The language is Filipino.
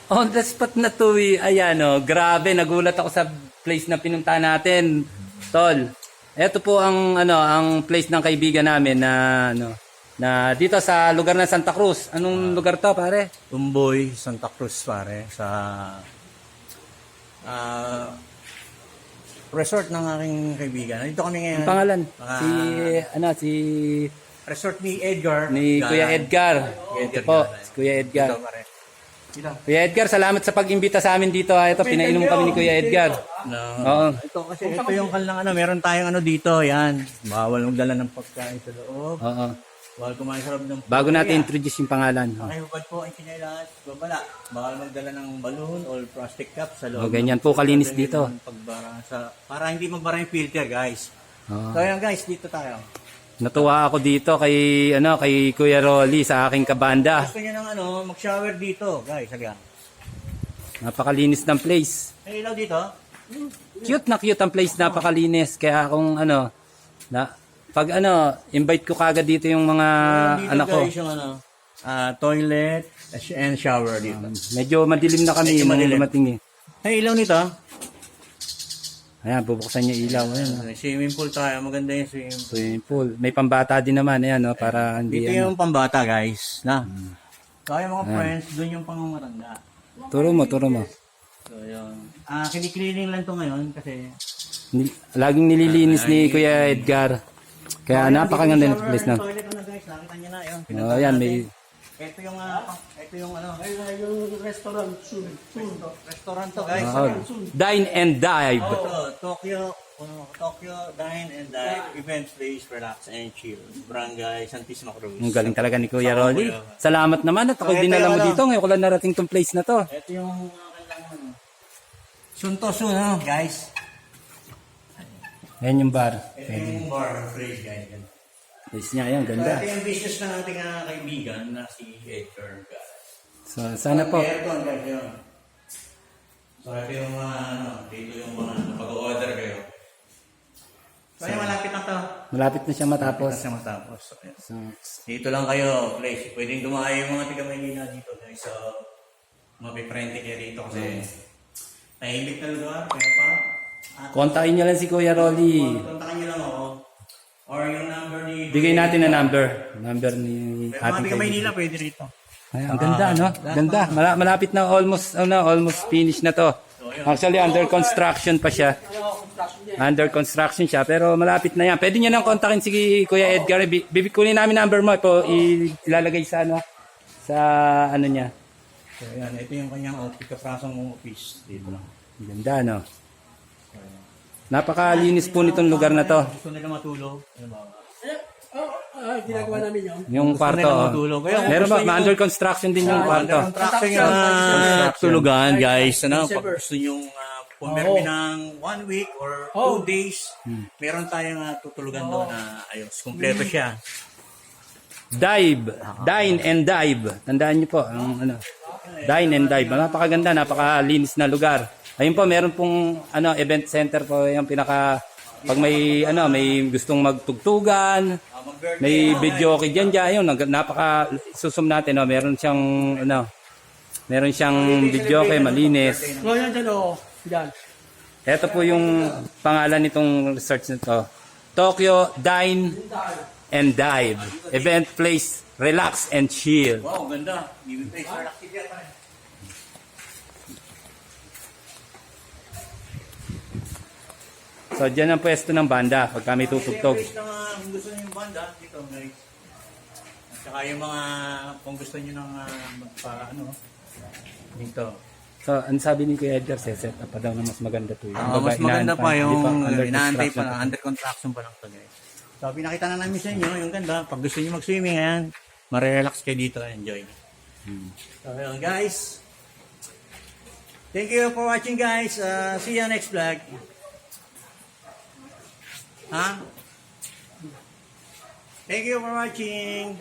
On the spot na to eh. Ayan o, grabe, nagulat ako sa place na pinunta natin. Tol, eto po ang ang place ng kaibigan namin na dito sa lugar ng Santa Cruz. Anong lugar to, pare? Tumboy, Santa Cruz pare, sa resort ng aking kaibigan. Dito kami ngayon. Ang pangalan? Mga- si Resort ni Edgar. ni Kuya Edgar. Ito po, si Kuya Edgar. Dito, pare. Dito. Kuya Edgar, salamat sa pag-imbita sa amin dito. Ito, pinainom kami ni Kuya Edgar. No. Oo. Ito kasi ito yung kanilang meron tayong dito, yan. Bawal magdala ng pagkain sa loob. Oo. Bawal kumain sa loob ng Bago natin introduce yung pangalan. Pakihubad po ang chinelas, babala. Bawal magdala ng balloon or plastic cup sa loob. O, ganyan po kalinis dito. Pagbara para hindi magbara yung filter, guys. Oo. So yan guys, dito tayo. Natuwa ako dito kay Kuya Rolly sa aking kabanda. Gusto niyo ng mag-shower dito, guys, again. Napakalinis ng place. May ilaw dito. Cute na cute ang place, napakalinis. Kaya kung pag invite ko kagad dito yung mga Dito anak ko. guys, yung toilet and shower dito. Medyo madilim na kami Medyo nung madilim. dumating eh. May ilaw nito. Ayan, bubuksan niya ilaw. Ayan, Swimming pool tayo, maganda yung swimming pool. swimming pool. May pambata din naman, ayan, no, para hindi Dito yung pambata, guys. So yung mga friends, doon yung pangungatanda. Turo mo. So yun. Kinikleaning lang to ngayon kasi Laging nililinis ni Kuya Edgar. Kaya napakaganda ng place na. toilet na guys, nakita niyo na yun. Oh, ayan, may Ito yung yung restaurant soon. Restaurant to guys. dine and dive. Ito, Tokyo Dine and Dive Event Place, Relax and Chill. Barangay Santissima Cruz. Ang galing talaga ni Kuya Rolly. Salamat naman at ako dinala mo dito. Ngayon ko lang narating tong place na to. Ito yung kailangan. Soon to soon, guys. Ayan yung bar. Ito yung bar phrase, guys. Place niya, ayan, ganda. Ito yung business ng ating kaibigan na si Edgar. So, sana po. Aircon, guys, yun. So, ito yung dito yung mga pag-order kayo. So, yung malapit na to. Malapit na siya matapos. Kasi matapos. So, Dito lang kayo, place. Pwedeng dumayo yung mga taga-Maynila dito, guys. So, mapiprente kayo dito kasi tahimik na lugar. Kaya pa. kontakin niyo lang si Kuya Rolly. Kontakin niyo lang ako. Or yung number ni... Bigay natin na number. Number ni Mga ating taga-Maynila kaibigan. pwede rito. Ay, ang ganda, no? Ganda. Malapit na almost finish na to. Actually, under construction pa siya. Under construction siya, pero malapit na yan. Pwede niyo nang kontakin si Kuya Edgar. Bibikunin namin number mo. Ilalagay sa niya. So, yan. Ito yung kanyang office. Kaprasong office. Dito lang. Ganda, no? Napakalinis po nitong lugar na to. Gusto nila matulog. Ano ba? Ginagawa namin yun. Yung kwarto. nila matulog. Kaya kung Meron gusto ba? niyo- Under construction din yung kwarto. Contraction yung tulugan, guys. Pag gusto nyo pumirmi ng 1 week or 2 days, meron tayong tutulugan doon na ayos. Kompleto siya. Dive. Dine and dive. Tandaan niyo po. Dine and dive. Napakaganda. Napakalinis na lugar. Ayun po, meron pong event center po. Yung pag may gustong magtugtugan, may video okay dyan. Ayun, susum natin. Meron siyang video okay, malinis. O, yan dyan, o. Yan. Ito po yung pangalan nitong research nito. Tokyo Dine and Dive. Event place, relax and chill. Wow, ganda. Giving place for activity. So, dyan ang pwesto ng banda pag kami tutugtog. Kung gusto nyo yung banda, dito guys. At saka yung mga, kung gusto nyo ng dito. So, ang sabi ni Kuya Edgar, set up pa daw na mas maganda to. Mas maganda pa yung inaantay construction pa, under construction pa lang to guys. So, pinakita na namin sa inyo, yung ganda. Pag gusto nyo mag-swimming, ayan, marelax kayo dito, enjoy. So, yun guys. Thank you for watching guys. See you next vlog. Thank you for watching.